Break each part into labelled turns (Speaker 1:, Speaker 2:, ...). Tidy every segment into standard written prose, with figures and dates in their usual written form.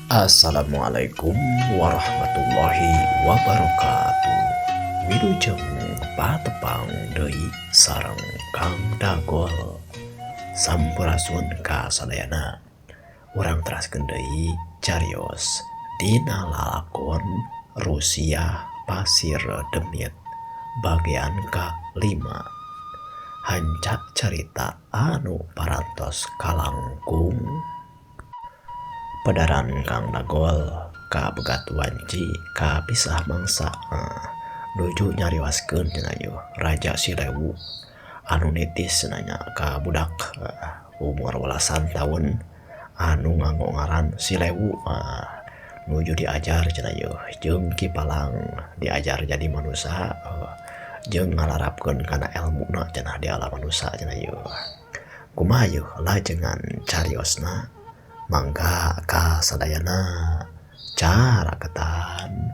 Speaker 1: Assalamualaikum warahmatullahi wabarakatuh. Wilujeng patepang deui sareng Kang Dagol. Sampurasun kasadayana. Urang teraskeun deui carios dina lalakon Rusia Pasir Demit bagian ka-5. Hancak carita anu parantos kalangkung. Padaran Kang Dagol ka begat wanci ka pisah mangsa nuju nyariwaskeun cenah Raja Silewu anu nitis nanya ka budak umur 12 tahun anu nganggo ngaran Silewu nuju diajar cenah jeung Ki Palang diajar jadi manusia jeung ngalarapkeun kana elmuna cenah di alam manusia cenah kumaha lajengan cariosna. Mangga kasadayana cara ketan.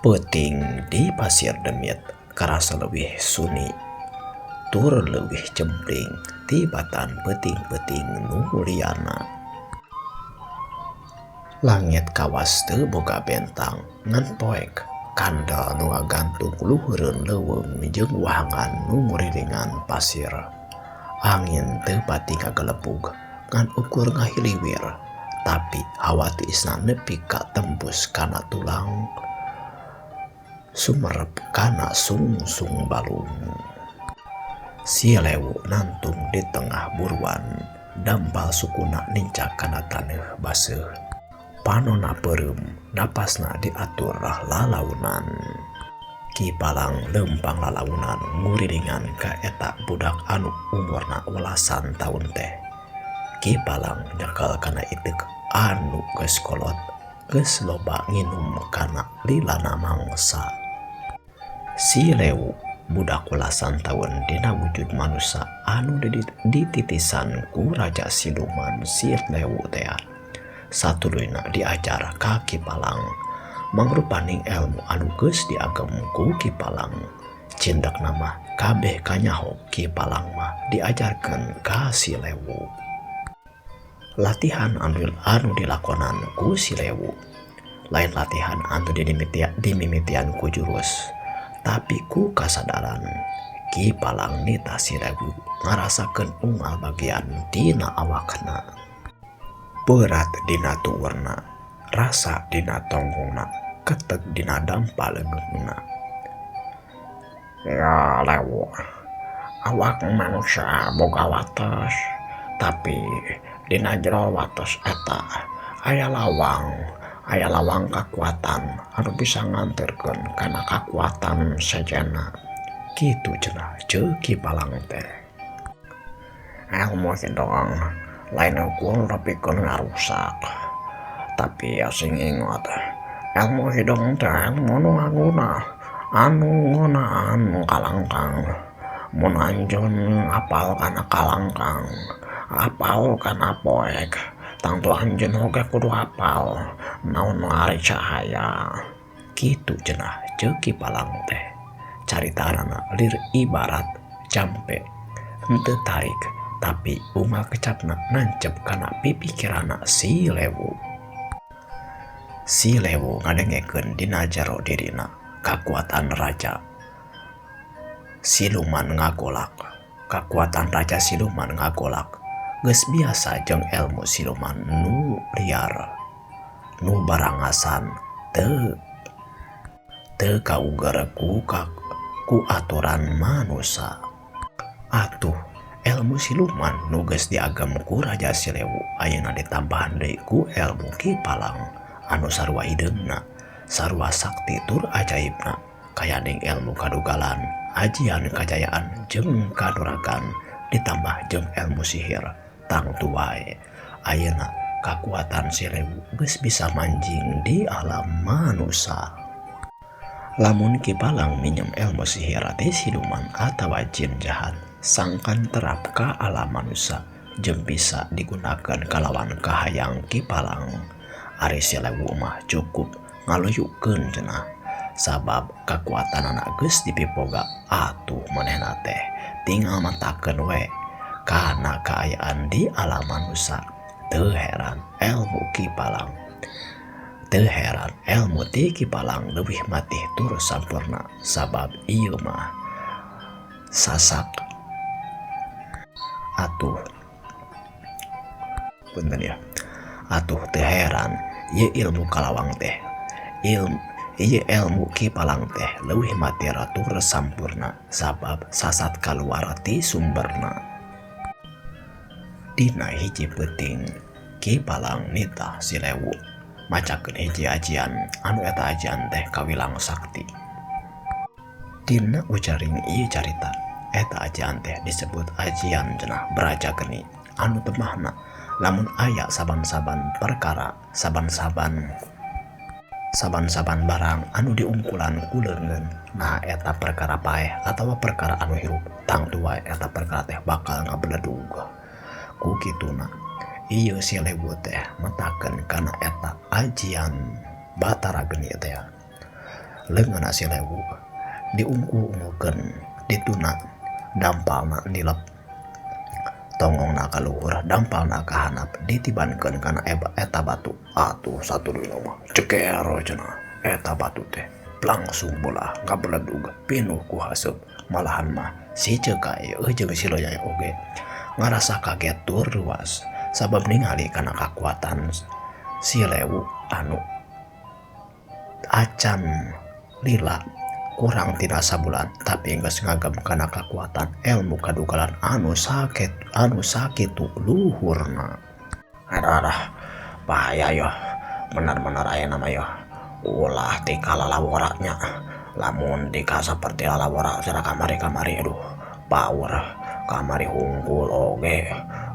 Speaker 1: Peuting di Pasir Demit karasa leuwih suni tur leuwih cempring tibatan peuting-peuting nu liana. Langit kawas teu boga bentang ngan poek kandel nu ngagantung luhureun leuweung jeung wahangan nu ngurilingan pasir. Angin teu pati ngagelepug ngan ukur ngahiliwir tapi hawa tiisna nepi ka tembus kana tulang sumerep kana sungsung balung. Silewu nantung di tengah buruan dambal sukuna nincak kana taneuh baseuh. Panonna peureum napasna diatur lalaunan. Ki Palang lempang lalaunan ngurilingan ka eta budak anu umurna 12 tahun teh. Ki Palang nyekel kana iteuk anu geus kolot geus loba nginum kana lilana mangsa. Silewu budak 12 tahun dina wujud manusia anu dititisan ku Raja Siluman Silewu teh satuluyna diajar ka Ki Palang mangrupaning elmu anu geus diagem ku Ki Palang. Cindekna mah kabeh kanyaho Ki Palang mah diajarkeun ka Silewu. Latihan anu dilakonan ku Silewu lain latihan anu dimimitian ku jurus. Tapi ku kasadaran Ki Palang nita Silewu ngarasakeun unggal bagian dina awakna. Berat dina tuwurna, rasa dina tonggongna, keteg dina dampa leungeungna. Ya Lewu, awak manusia boga wates, tapi dina jero wates eta aya lawang kekuatan anu bisa nganterkeun kana kekuatan sejenna. Kitu cenah ceuk Ki Palang teh. Elmu dong lain ukur nepikeun ngarusak. Tapi asing ingat elmu hidung teh anu ngaguna anu kalangkang. Mun anjeun apal kana kalangkang, apal kana poek. Tangtu anjeun oge kudu hafal naon ari cahaya. Kitu cenah ceuk Ki Palang teh. Caritarana lir ibarat jampe henteu tarik tapi unggal kecapna nancep kana pipikirana Silewu. Silewu ngadengekeun dina jero dirina kakuatan Raja Siluman ngagolak. Kakuatan Raja Siluman ngagolak geus biasa jeung elmu siluman nu liar nu barangasan teu kauger ku aturan manusia. Atuh elmu siluman nu geus diagem ku Raja Silewu ayeuna ditambahan deui ku elmu Ki Palang anu sarua hideungna sarua sakti tur ajaibna kayaning elmu kadugalan ajian kajayaan jeung kanuragan ditambah jeung elmu sihir. Tangtu wae ayeuna kakuatan Silewu geus bisa manjing di alam manusia. Lamun Ki Palang minjem ilmu sihir teh siluman atawa jin jahat sangkan terap ka alam manusia jeung bisa digunakan kalawan kahayang Kipalang. Ari Silewu mah cukup ngaluyukeun cenah, sabab kekuatan anak geus dipipoga atuh manehna teh tinggal matakeun we kana kaayaan di alam manusia. Teu heran ilmu Kipalang ti Kipalang leuwih matih tur sampurna, sabab ieu mah sasak atuh teu heran ieu ilmu kalawang teh ilmu Kipalang teh leuwih matih tur sampurna, sabab sasat kaluar ti sumberna. Dina hiji peuting Kipalang nitah Silewu macakeun hiji ajian anu eta ajian teh kawilang sakti. Dina ujaring ieu carita eta ajian teh disebut ajian cenah Braja Geni anu teu mahna lamun aya saban-saban perkara saban-saban barang anu diungkulan ku leungeun, nah eta perkara paeh atawa perkara anu hirup tangtu wae eta perkara teh bakal ngabeledug. Ku kituna ieu Silewu teh metakeun kana eta ajian Batara Geni teh leungeunna Silewu diungkul-ungkulkeun dituna dampalna dilep tongongna ka luhur dampalna ka handap ditibankeun kana eta batu atuh satuluyna mah ceker cenah eta batu teh langsung bola ngabeledug pinuh ku haseup. Malahan mah si Cekai jeung si Loyai oge ngarasa kaget tur luas sabab ningali kana kakuatan Silewu anu acan lila kurang tina sabulan tapi geus ngagem kana kakuatan ilmu kadugalan anu sakitu luhurna. Adah bahaya yo benar-benar aya nama yo ulah ti kalalaworanya lamun dika saperti lalawara cenah kamari-kamari aduh power kamari hungkul oge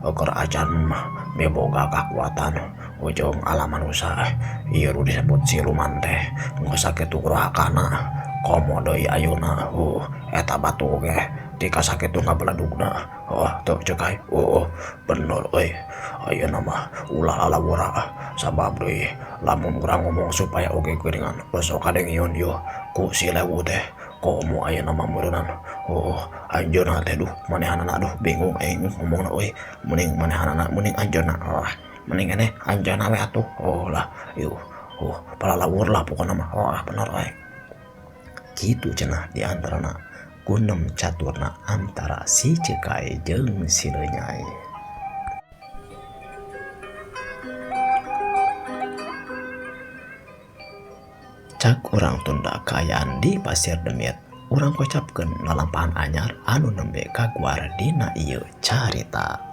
Speaker 1: keur acan mah beboga kakuatan ujung alam manusia ieu disebut siluman teh geus sakitu gerakanna komodo ayeuna eta batu oge dika sakitu ngabeledugna teu Cekai bener euy ayeuna mah ulah lalawara sabab deui lamun urang ngomong supaya oge geuningan sok kadengieun yo ku Silewu teh komo ayeuna mah meureunnan anjeunna teh duh manehanana aduh bingung aing ngomongna euy mending manehanana mending anjeunna mending eneh anjeunna we atuh lah yeuh palalawur lah pokona mah bener we kitu cenah diantarana kunem caturna antara si Cekai jeung si Lenyai. Cak urang tunda kaayaan di Pasir Demit urang kocapkeun lalampahan anyar anu nembe kaguar dina ieu carita.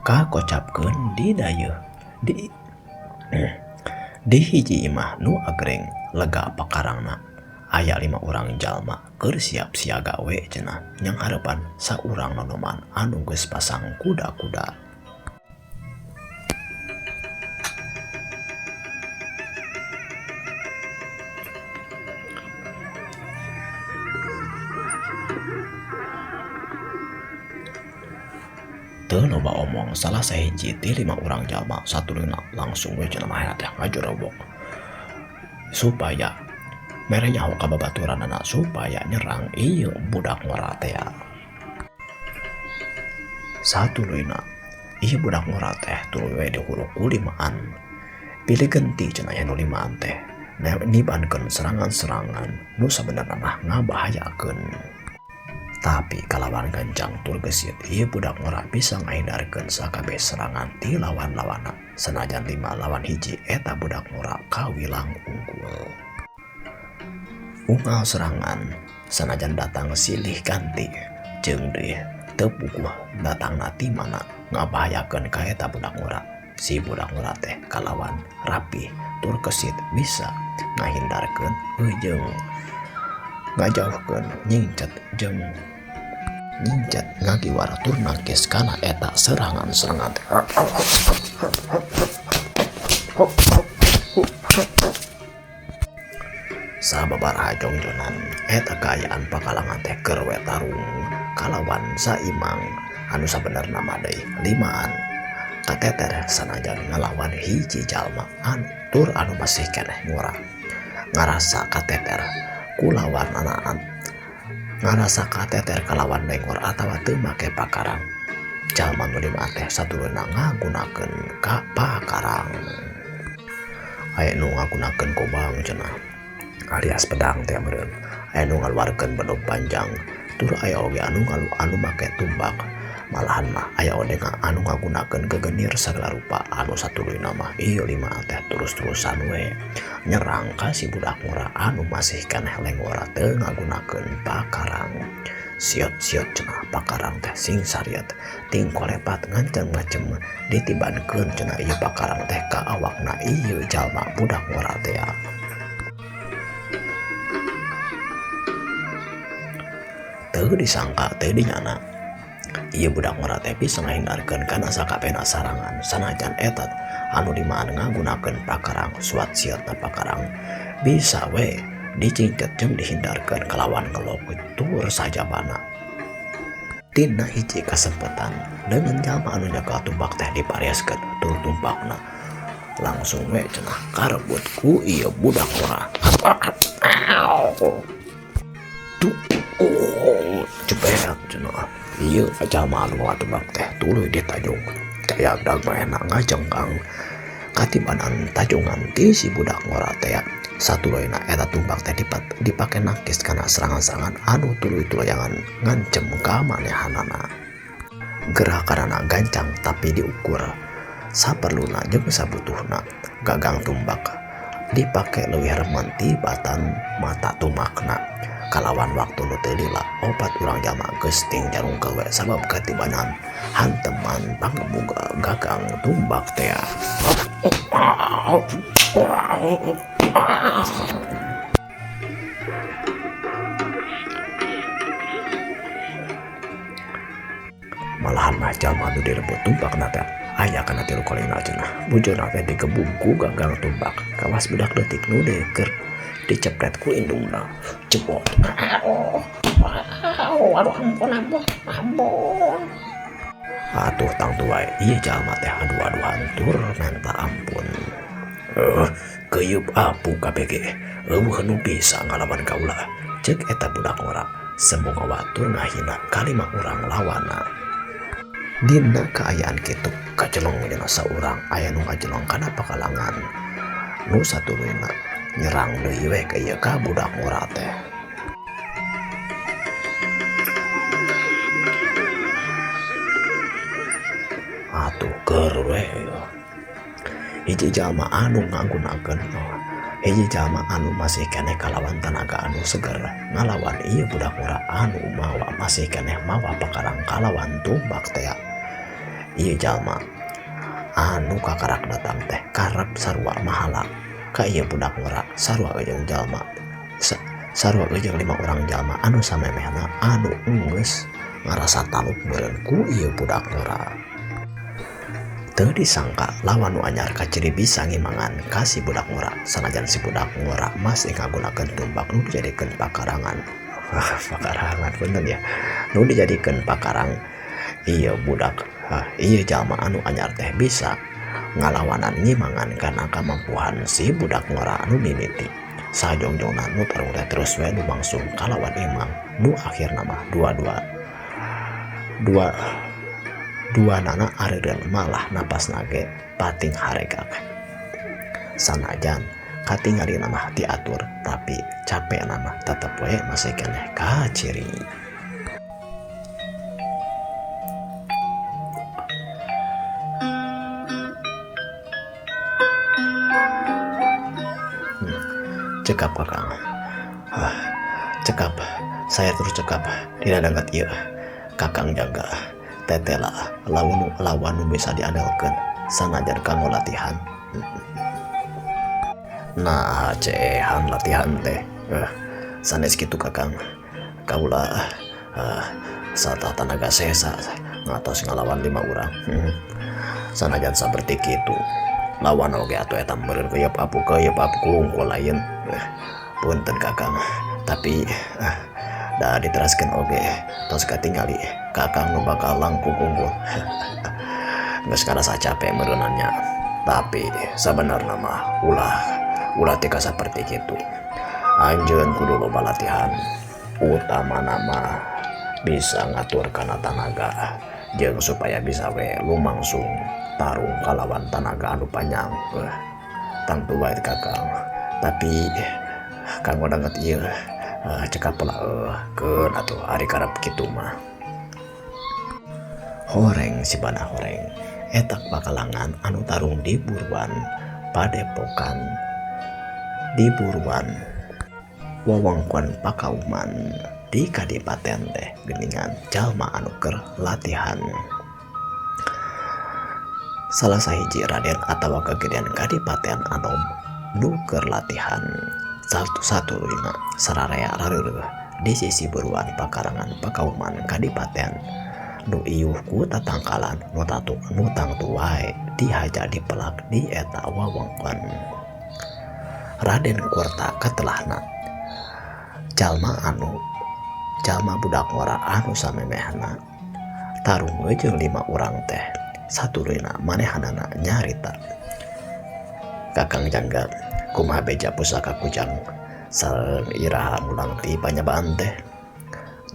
Speaker 1: Kakocapkeun di dayeuh di hiji imah nu agreng lega pakarangna aya 5 urang jalma keur siap siaga we cenah nyangharepan saurang nonoman anu geus pasang kuda-kuda. Teu loba omong salah sahiji ti 5 urang jalma satuluyna langsung we cenah mah teh ngajorobok supaya mere nyaho ka babaturanna supaya nyerang ieu budak ngora teh. Satuluyna ieu budak ngora teh tuluy we dihulu ku 5an pilih genti cenah anu 5an teh nibankeun serangan-serangan nu sabenerna mah ngabahayakeun. Tapi kalawan gancang tur gesit ieu budak ngora bisa ngahindarkeun sakabeh serangan ti lawan-lawanna sanajan 5 lawan 1 eta budak ngora kawilang unggul. Unggal serangan sanajan datang silih ganti jeung deui teu puguh datangna ti mana ngabahayakeun ka eta budak ngora. Si budak ngora teh kalawan rapi tur gesit bisa ngahindarkeun jeung ngajauhkeun nyingcet jeung nyingcet ngagiwar tur nangkis kana eta serangan-serangan. Sababaraha jongjonan eta kaayaan pakalangan teh keur we tarung kalawan saimang anu sabenerna mah deui limaan kateter sanajan ngalawan hiji jalma tur anu masih keneh ngora ngarasa kateter kulawan anaan ngarasa kateter kalawan dengor atawa teu make pakarang. Jalma nu lima teh satuluna ngagunakeun ka pakarang. Aya nu ngagunakeun kobang cenah alias pedang teh meureun. Aya nu ngaluarkeun bedog panjang tur aya oge anu make tumbak. Malahan mah aya oge anu ngagunakeun gegenir sagala rupa. Anu satuluna mah ieu lima teh terus-terusan we nyerang ka si budak ngora anu masih keneh lengora teu ngagunakeun pakarang. Siot-siot cenah pakarang teh sing sariet ting kolepat ngancem-ngancem ditibankeun cenah ieu pakarang teh ka awakna ieu jalma budak ngora teh. Teu disangka teu dinyana ieu budak ngora teh bisa ngahindarkeun kana sakabehna sarangan sanajan eta anu dimaan ngagunakeun pakarang. Suat siotna pakarang bisa we dicingket jeung dihindarkeun kalawan ngelok tur sajabana. Tina hiji kasempetan dengan jalma anu nyakel tumbak teh dipariaskeun tur tumbakna langsung we cenah karebut ku ieu budak ngora. Cepet cenah ieu jalma anu ngatumbak teh tuluy ditajung dayak dagna ngajengkang katibanan tajungan ti si budak ngora teh. Satuluyna eta tumbak teh dipake nangkis kana serangan-serangan anu tuluy-tuluyangan ngancem ka manehanana. Gerakanana gancang tapi diukur saperluna jeung sabutuhna. Gagang tumbak dipake leuwih remen tibatan mata tumakna. Kalawan waktu nu teu lila opat urang jalma geus ting jarung kewe sabab katibanan hanteman pangemuga gagang tumbak teh. Malahan mah jalma anu direbut tumbakna teh aya kana 3 kalina cenah bujurna teh digebung ku gagang tumbak. Kawas budak leutik nu keur dicepret ku indungna cepot. Aduh ampun. Atuh tang tuai ieu jalma teh adu-aduan tur minta ampun. Keyup apu KPG eueuh nu bisa ngalawan kaula ceuk eta budak ngora sembung watur ngahina kalima urang lawanna. Dina kaayaan kitu kacelong cenah saurang aya nu ngajelong kana pakalangan nu satuluyna nyerang deui we ka ieu ka budak ngora teh. Atuh keur we hiji jalma anu ngagunakeun hiji jalma anu masih keneh kalawan tenaga anu seger ngalawan ieu budak ngora anu mawa masih keneh mawa pakarang kalawan tumbak teh. Ieu jalma anu kakarak datang teh karep sarua mahala ka ieu budak ngora sarua jeung jalma sarua jeung 5 urang jalma anu samemehna anu geus ngarasa taluk meureun ku ieu budak ngora. Teu disangka lawan nu anyar kaciri bisa ngimangan ka si budak ngora sanajan si budak ngora masih ngagunakeun tumbak nu dijadikeun pakarangan. Pakarangan bener ya nu dijadikeun pakarang. Ieu budak ieu jalma anu anyar teh bisa ngalawanan ngimangan kana kamampuan si budak ngora anu mimiti. Sajongjongna nu tarung teh terus we lumangsung kalawan imang nu akhirna mah dua nana areureun malah napasna ge pating haregak. Sanajan katingalina mah diatur tapi capekna mah tetep we masih keneh kaciri. Cekap kakang. Cekap saya terus cekap dina dangkat ieu kakang jaga tetela lawan nu bisa diandalkeun sanajan kanggo latihan. Nah cehan latihan teh sanes gitu kakang kaulah sata tanaga sesa ngatos ngalawan 5 orang sanajan seperti itu lawan oge atuh eta meureun keuyeub apu unggul lain punten kakang tapi da diteraskeun oge tos katingali kakang nu bakal langkung unggul geus karasa capek meureunannya tapi sabenerna mah ulah tika seperti gitu anjeun kudu loba latihan utama nama bisa ngatur kana tanaga jeung supaya bisa we lumangsung tarung kalawan tanaga anu panjang tangtu wae kakang tapi kanggo danget ieu cekap pula keun atuh ari karep kitu mah horeng si bana horeng etak bakalangan anu tarung di buruan padepokan di buruan wewengkon Pakauman di Kadipaten teh geuningan jalma anu keur latihan salah sahiji raden atawa kegedean Kadipaten anu nu keur latihan satu-satulina sararea rareureuh di sisi buruan pakarangan Pakauman Kadipaten nu ieuh ku tatangkalan nu tangtu wae dihaja dipelak di eta wewengkon Raden Kurta katelahna jalma budak ngora anu samemehna tarung jeung 5 urang teh satulina manehanana nyarita kakang jangga kumaha beja pusaka kujang sareng iraha mulang ti panyabaan teh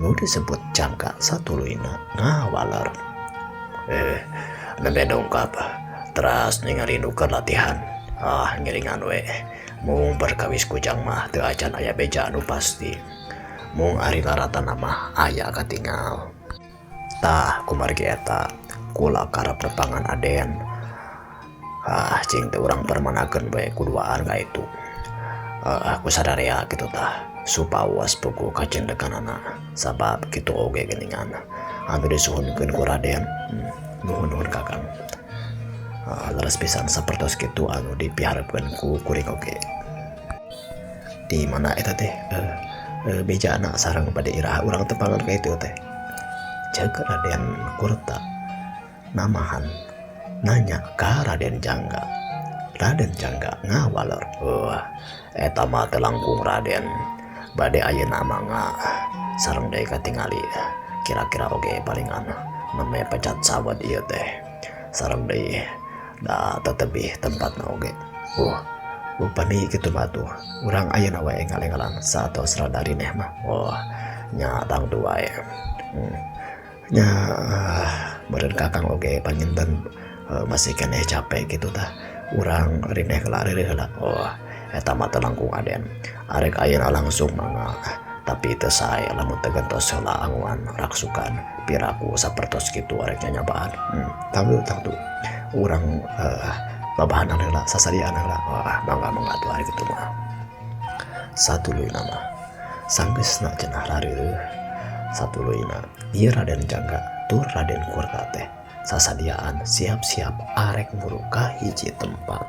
Speaker 1: nu disebut jangka satulina ngawaler nembe dongkap teras ningali nu keur latihan ngiringan we mung perkawis kujang mah teu acan aya beja anu pasti mung ari laratana mah aya katingal tah kumargi eta kula karep repangan aden cing teh urang permanakeun bae kuduaan ka itu aku sadarea kitu tah supawas pugu kacendekanana sabab kitu oge geuningan anu disuhunkeun ku Raden nuhun kakang leres pisan sapertos kitu anu dipiharepkeun ku kuring oge di mana eta teh beja anak sareng pada iraha urang tepangan ka itu teh ceuk Raden Kurta namahan nanya ka Raden Jangga ngawaler eta mah teh langkung Raden bade ayeuna mah sareng deui katingali kira-kira oge palingan meme pecat sawat ieu teh sareng deui da tetebih tempatna oge upami kitu mah tuh urang ayeuna wae ngalengalan satos radari neh mah nya tangtu wae nya meureun kakang oge panjenten masih keneh capek gitu tah urang rineh heula eta mah teh langkung Aden arek ayeuna langsung mangga tapi teu sae lamun teu gentos heula anguan raksukan piraku sapertos kitu arek nyanyabaan tangtu urang babahanan heula sasadiaan heula mangga atuh ari kitu mah satuluyna mah sanggeusna cenah rareureuh satuluyna ieu Raden Jangga tur Raden Kurta teh sasadiaan siap-siap arek muru ka hiji tempat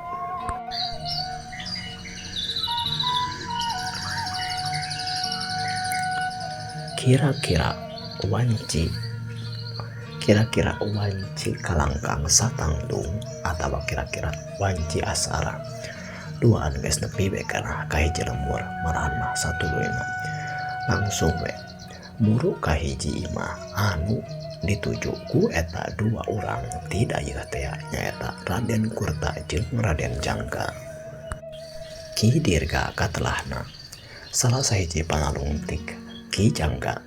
Speaker 1: kira-kira wanci kalangkang satangtung atawa kira-kira wanci asara duaan geus nepi we kana ka hiji lembur marahan mah satuluyna langsung we muru ka hiji imah anu dituju ku eta 2 urang ti dayeuh teh nyaeta Raden Kurta jeung Raden Jangga Ki Dirga katelahna salah sahiji panalungtik Ki Jangga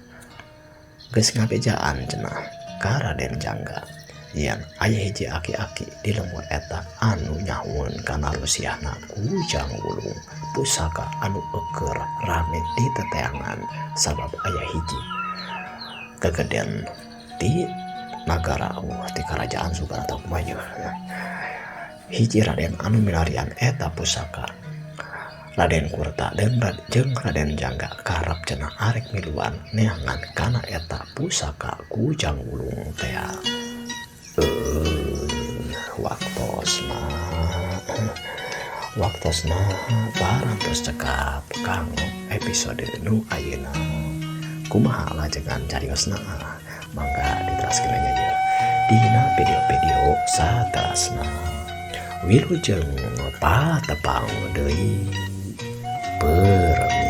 Speaker 1: geus ngabejaan cenah ka Raden Jangga yen aya hiji aki-aki di lembur eta anu nyahun kana lusiahna Kujang Wulung pusaka anu eukeur rame di teteangan sabab aya hiji kegedean di nagara ti kerajaan Sugana atau kumaha hiji Raden anu milarian eta pusaka Raden Kurta jeung Raden Jangga karep cenah arek miluan neangan kana eta pusaka Kujang Wulung teh waktos mah waktosna barang terus cekap kang episode nu ayeuna kumaha lajengan cariosna mangga diteraskeun nya ye dina video-video saterasna wilujeng patepang deui permi.